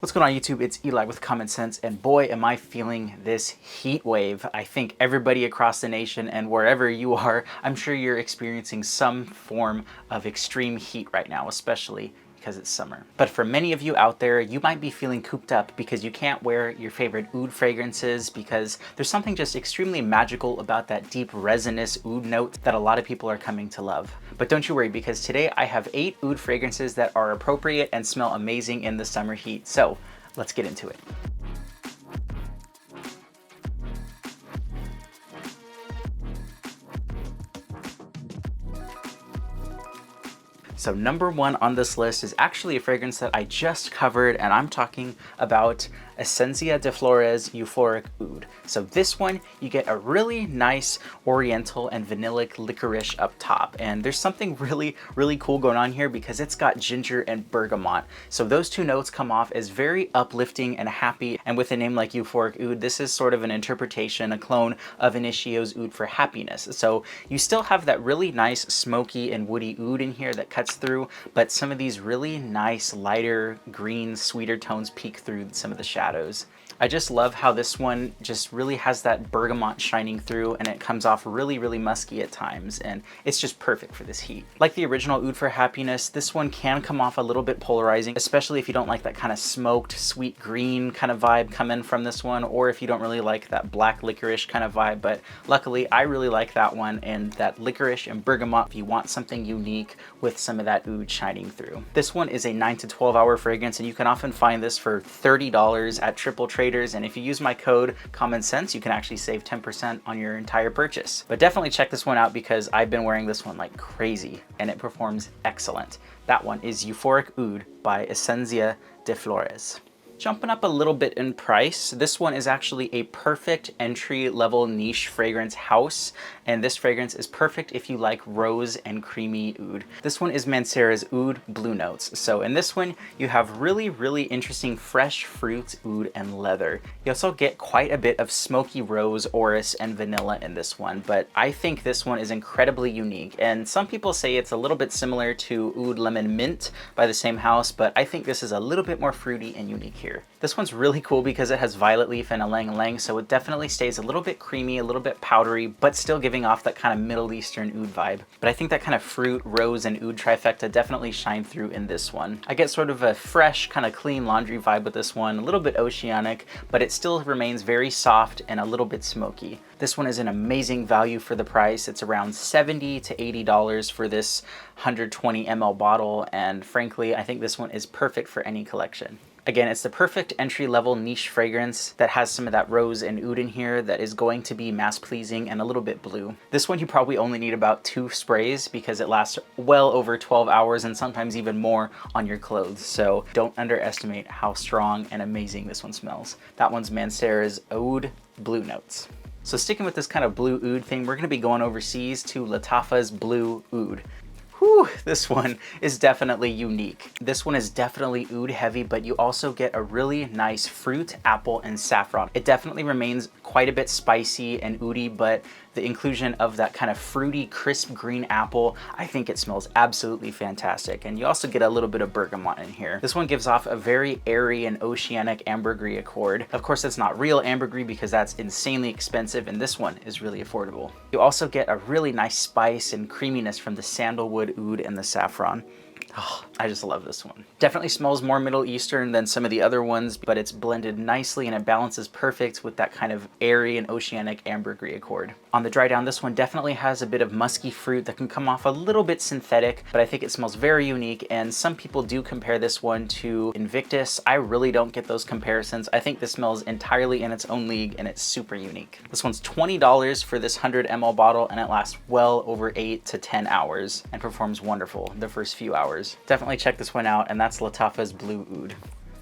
What's going on YouTube? It's Eli with Common Sense, and boy am I feeling this heat wave. I think everybody across the nation and wherever you are, I'm sure you're experiencing some form of extreme heat right now, especially because it's summer. But for many of you out there, you might be feeling cooped up because you can't wear your favorite oud fragrances because there's something just extremely magical about that deep resinous oud note that a lot of people are coming to love. But don't you worry, because today I have 8 oud fragrances that are appropriate and smell amazing in the summer heat. So let's get into it. So number 1 on this list is actually a fragrance that I just covered, and I'm talking about ESSENCIA de FLORES Euphoric Oud. So this one, you get a really nice oriental and vanillic licorice up top, and there's something really cool going on here because it's got ginger and bergamot. So those two notes come off as very uplifting and happy, and with a name like Euphoric Oud, this is sort of an interpretation, a clone of Initio's Oud for Happiness. So you still have that really nice smoky and woody oud in here that cuts through, but some of these really nice lighter green sweeter tones peek through some of the shadows. I just love how this one just really has that bergamot shining through, and it comes off really musky at times, and it's just perfect for this heat. Like the original Oud for Happiness, this one can come off a little bit polarizing, especially if you don't like that kind of smoked sweet green kind of vibe coming from this one, or if you don't really like that black licorice kind of vibe. But luckily I really like that one, and that licorice and bergamot if you want something unique with some of that oud shining through. This one is a 9 to 12 hour fragrance, and you can often find this for $30 at Triple Traders, and if you use my code Common Sense, you can actually save 10% on your entire purchase. But definitely check this one out because I've been wearing this one like crazy and it performs excellent. That one is Euphoric Oud by ESSENCIA de FLORES. Jumping up a little bit in price, this one is actually a perfect entry-level niche fragrance house, and this fragrance is perfect if you like rose and creamy oud. This one is MANCERA's Oud Blue Notes. So in this one, you have really interesting fresh fruits, oud, and leather. You also get quite a bit of smoky rose, orris, and vanilla in this one, but I think this one is incredibly unique, and some people say it's a little bit similar to Oud Lemon Mint by the same house, but I think this is a little bit more fruity and unique here. This one's really cool because it has violet leaf and ylang ylang, so it definitely stays a little bit creamy, a little bit powdery, but still giving off that kind of Middle Eastern oud vibe. But I think that kind of fruit, rose, and oud trifecta definitely shine through in this one. I get sort of a fresh, kind of clean laundry vibe with this one, a little bit oceanic, but it still remains very soft and a little bit smoky. This one is an amazing value for the price. It's around $70 to $80 for this 120 ml bottle, and frankly, I think this one is perfect for any collection. Again, it's the perfect entry-level niche fragrance that has some of that rose and oud in here that is going to be mass-pleasing and a little bit blue. This one you probably only need about 2 sprays because it lasts well over 12 hours and sometimes even more on your clothes. So don't underestimate how strong and amazing this one smells. That one's MANCERA's Oud Blue Notes. So sticking with this kind of blue oud thing, we're going to be going overseas to LATTAFA's Blue Oud. Whew, this one is definitely unique. This one is definitely oud heavy, but you also get a really nice fruit, apple, and saffron. It definitely remains quite a bit spicy and oudy, but the inclusion of that kind of fruity, crisp green apple, I think it smells absolutely fantastic. And you also get a little bit of bergamot in here. This one gives off a very airy and oceanic ambergris accord. Of course, that's not real ambergris because that's insanely expensive, and this one is really affordable. You also get a really nice spice and creaminess from the sandalwood oud and the saffron. Oh, I just love this one. Definitely smells more Middle Eastern than some of the other ones, but it's blended nicely and it balances perfect with that kind of airy and oceanic ambergris accord. On the dry down, this one definitely has a bit of musky fruit that can come off a little bit synthetic, but I think it smells very unique, and some people do compare this one to Invictus. I really don't get those comparisons. I think this smells entirely in its own league and it's super unique. This one's $20 for this 100 ml bottle, and it lasts well over 8 to 10 hours and performs wonderful the first few hours. Definitely check this one out, and that's LATTAFA's Blue Oud.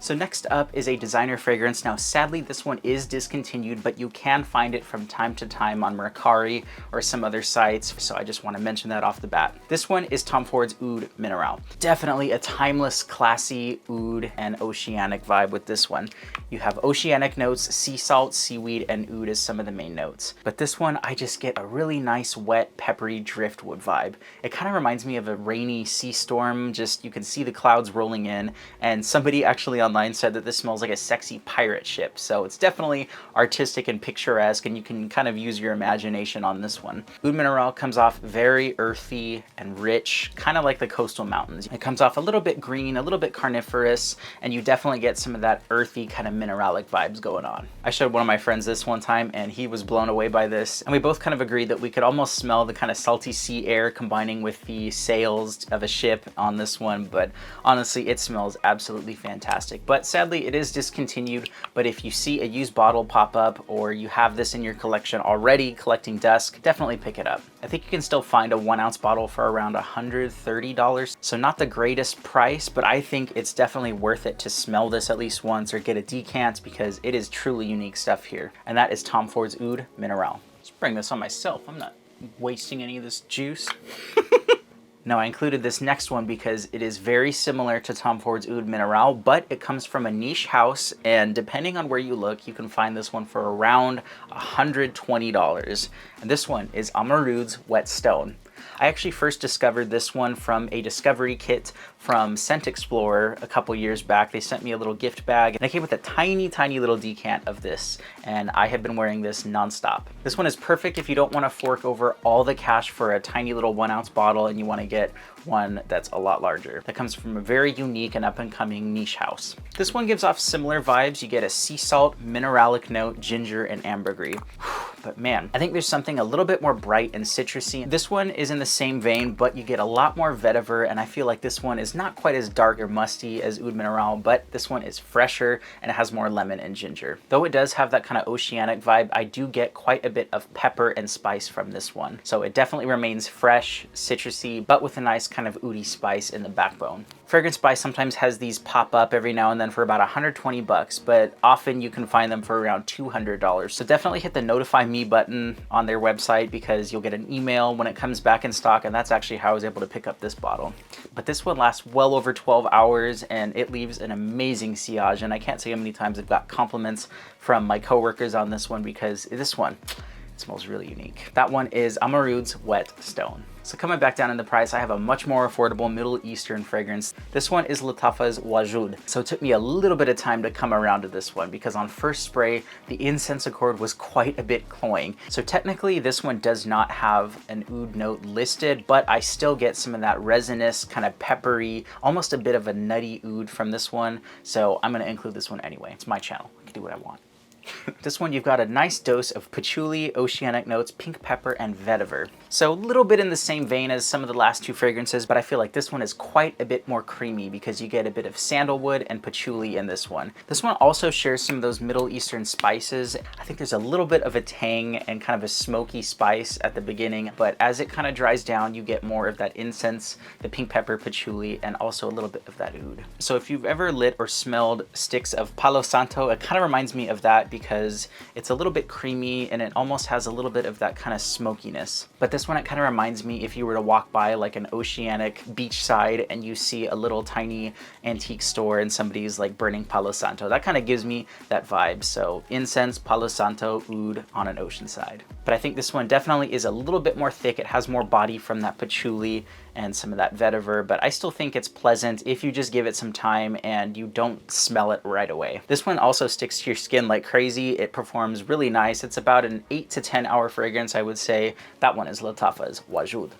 So next up is a designer fragrance. Now sadly this one is discontinued, but you can find it from time to time on Mercari or some other sites, so I just want to mention that off the bat. This one is Tom Ford's Oud Minerale. Definitely a timeless, classy oud and oceanic vibe with this one. You have oceanic notes, sea salt, seaweed, and oud as some of the main notes. But this one, I just get a really nice, wet, peppery driftwood vibe. It kind of reminds me of a rainy sea storm, just you can see the clouds rolling in, and somebody actually on online said that this smells like a sexy pirate ship. So it's definitely artistic and picturesque, and you can kind of use your imagination on this one. Oud Mineral comes off very earthy and rich, kind of like the coastal mountains. It comes off a little bit green, a little bit carnivorous, and you definitely get some of that earthy kind of mineralic vibes going on. I showed one of my friends this one time and he was blown away by this, and we both kind of agreed that we could almost smell the kind of salty sea air combining with the sails of a ship on this one. But honestly, it smells absolutely fantastic. But sadly, it is discontinued. But if you see a used bottle pop up, or you have this in your collection already collecting dust, definitely pick it up. I think you can still find a 1 ounce bottle for around $130. So not the greatest price, but I think it's definitely worth it to smell this at least once or get a decant, because it is truly unique stuff here. And that is Tom Ford's Oud Mineral. Let's bring this on myself. I'm not wasting any of this juice. Now, I included this next one because it is very similar to Tom Ford's Oud Mineral, but it comes from a niche house, and depending on where you look, you can find this one for around $120. And this one is AMOUROUD's Wet Stone. I actually first discovered this one from a discovery kit from Scent Explorer a couple years back. They sent me a little gift bag, and I came with a tiny little decant of this, and I have been wearing this nonstop. This one is perfect if you don't want to fork over all the cash for a tiny little 1 ounce bottle and you want to get one that's a lot larger. That comes from a very unique and up-and-coming niche house. This one gives off similar vibes. You get a sea salt, mineralic note, ginger, and ambergris. But man, I think there's something a little bit more bright and citrusy. This one is in the same vein, but you get a lot more vetiver, and I feel like this one is not quite as dark or musty as Oud Mineral, but this one is fresher and it has more lemon and ginger. Though it does have that kind of oceanic vibe, I do get quite a bit of pepper and spice from this one. So it definitely remains fresh, citrusy, but with a nice kind of oudy spice in the backbone. Fragrance Buy sometimes has these pop up every now and then for about 120 bucks, but often you can find them for around $200. So definitely hit the notify me button on their website, because you'll get an email when it comes back in stock, and that's actually how I was able to pick up this bottle. But this one lasts well over 12 hours and it leaves an amazing sillage, and I can't say how many times I've got compliments from my coworkers on this one, because this one smells really unique. That one is AMOUROUD's Wet Stone. So coming back down in the price, I have a much more affordable Middle Eastern fragrance. This one is LATTAFA's wajood. So it took me a little bit of time to come around to this one, because on first spray, the incense accord was quite a bit cloying. So technically this one does not have an oud note listed, but I still get some of that resinous, kind of peppery, almost a bit of a nutty oud from this one. So I'm gonna include this one anyway. It's my channel, I can do what I want. This one, you've got a nice dose of patchouli, oceanic notes, pink pepper, and vetiver. So a little bit in the same vein as some of the last two fragrances, but I feel like this one is quite a bit more creamy because you get a bit of sandalwood and patchouli in this one. This one also shares some of those Middle Eastern spices. I think there's a little bit of a tang and kind of a smoky spice at the beginning, but as it kind of dries down, you get more of that incense, the pink pepper, patchouli, and also a little bit of that oud. So if you've ever lit or smelled sticks of Palo Santo, it kind of reminds me of that, because it's a little bit creamy and it almost has a little bit of that kind of smokiness. But this one, it kind of reminds me if you were to walk by like an oceanic beachside and you see a little tiny antique store and somebody's like burning Palo Santo. That kind of gives me that vibe. So incense, Palo Santo, oud on an ocean side. But I think this one definitely is a little bit more thick. It has more body from that patchouli and some of that vetiver, but I still think it's pleasant if you just give it some time and you don't smell it right away. This one also sticks to your skin like crazy. It performs really nice. It's about an 8 to 10 hour fragrance, I would say. That one is LATTAFA's wajood.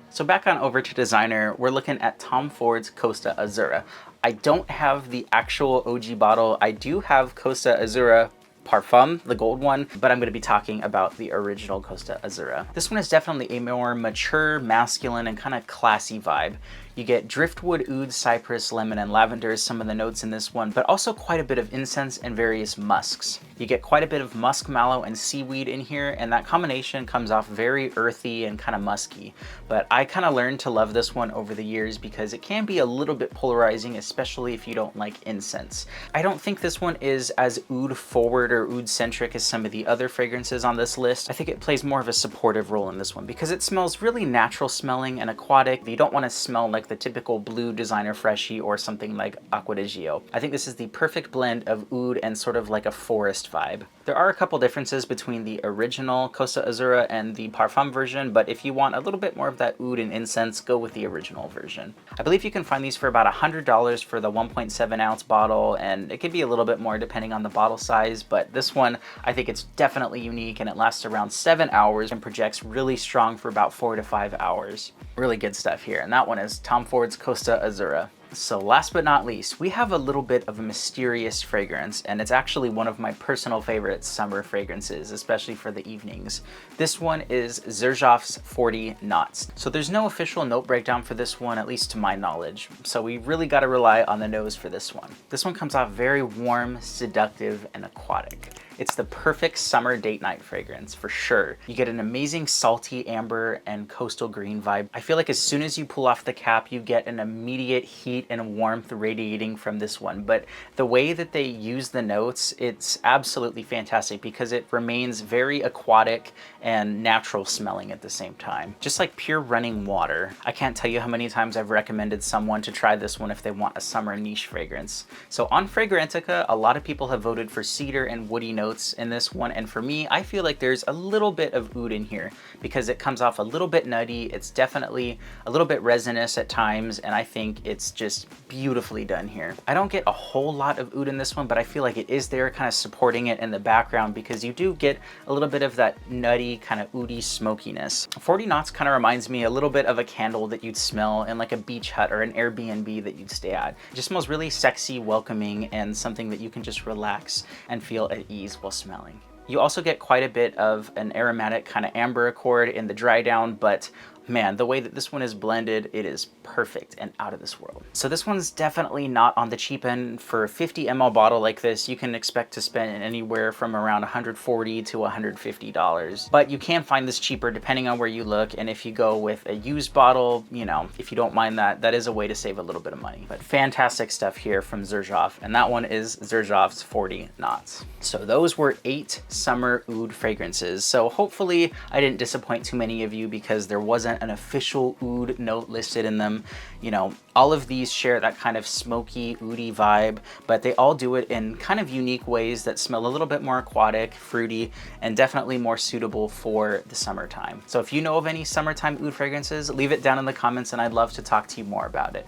So back on over to designer, we're looking at Tom Ford's Costa AZZURRA. I don't have the actual OG bottle. I do have Costa AZZURRA Parfum, the gold one, but I'm going to be talking about the original Costa AZZURRA. This one is definitely a more mature, masculine, and kind of classy vibe. You get driftwood, oud, cypress, lemon, and lavender as some of the notes in this one, but also quite a bit of incense and various musks. You get quite a bit of musk mallow and seaweed in here, and that combination comes off very earthy and kind of musky. But I kind of learned to love this one over the years because it can be a little bit polarizing, especially if you don't like incense. I don't think this one is as oud forward or oud centric as some of the other fragrances on this list. I think it plays more of a supportive role in this one because it smells really natural smelling and aquatic. You don't want to smell like like the typical blue designer freshie or something like Acqua di Gio. I think this is the perfect blend of oud and sort of like a forest vibe. There are a couple differences between the original Costa Azzurra and the Parfum version, but if you want a little bit more of that oud and incense, go with the original version. I believe you can find these for about $100 for the 1.7 ounce bottle, and it could be a little bit more depending on the bottle size, but this one, I think it's definitely unique, and it lasts around 7 hours and projects really strong for about 4 to 5 hours. Really good stuff here, and that one is Tom Ford's Costa Azzurra. So last but not least, we have a little bit of a mysterious fragrance, and it's actually one of my personal favorite summer fragrances, especially for the evenings. This one is XERJOFF's 40 Knots. So there's no official note breakdown for this one, at least to my knowledge. So we really got to rely on the nose for this one. This one comes off very warm, seductive, and aquatic. It's the perfect summer date night fragrance for sure. You get an amazing salty amber and coastal green vibe. I feel like as soon as you pull off the cap, you get an immediate heat and warmth radiating from this one. But the way that they use the notes, it's absolutely fantastic because it remains very aquatic and natural smelling at the same time. Just like pure running water. I can't tell you how many times I've recommended someone to try this one if they want a summer niche fragrance. So on Fragrantica, a lot of people have voted for cedar and woody notes in this one, and for me, I feel like there's a little bit of oud in here because it comes off a little bit nutty. It's definitely a little bit resinous at times, and I think it's just beautifully done here. I don't get a whole lot of oud in this one, but I feel like it is there kind of supporting it in the background because you do get a little bit of that nutty kind of oudy smokiness. 40 Knots kind of reminds me a little bit of a candle that you'd smell in like a beach hut or an Airbnb that you'd stay at. It just smells really sexy, welcoming, and something that you can just relax and feel at ease while smelling. You also get quite a bit of an aromatic kind of amber accord in the dry down, but man, the way that this one is blended, it is perfect and out of this world. So this one's definitely not on the cheap end. For a 50 ml bottle like this, you can expect to spend anywhere from around $140 to $150. But you can find this cheaper depending on where you look, and if you go with a used bottle, you know, if you don't mind that, that is a way to save a little bit of money. But fantastic stuff here from XERJOFF, and that one is XERJOFF's 40 Knots. So those were 8 summer oud fragrances. So hopefully I didn't disappoint too many of you because there wasn't an official oud note listed in them. You know, all of these share that kind of smoky, oudy vibe, but they all do it in kind of unique ways that smell a little bit more aquatic, fruity, and definitely more suitable for the summertime. So if you know of any summertime oud fragrances, leave it down in the comments and I'd love to talk to you more about it.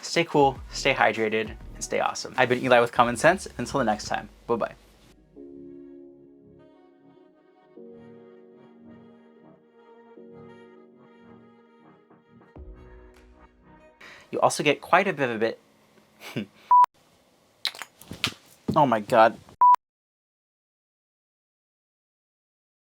Stay cool, stay hydrated, and stay awesome. I've been Eli with Common Sense. Until the next time, bye-bye. You also get quite a bit of it. Oh my God.